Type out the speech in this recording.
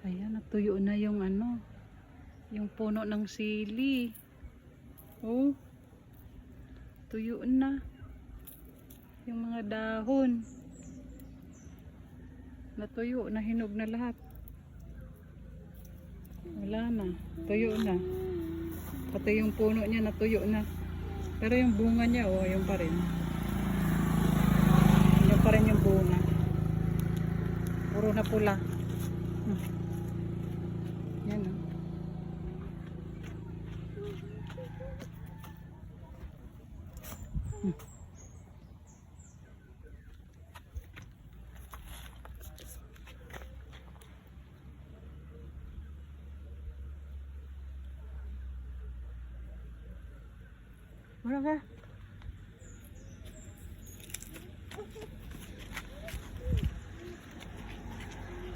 Ayan, natuyo na yung ano, yung puno ng sili. Oh, tuyo na yung mga dahon. Natuyo, nahinog na lahat. Wala na, tuyo na. Pati yung puno niya natuyo na. Pero yung bunga niya, oh, yung pa rin. Yung pa rin yung bunga. Puro na pula. Yan, oh. Wala ka.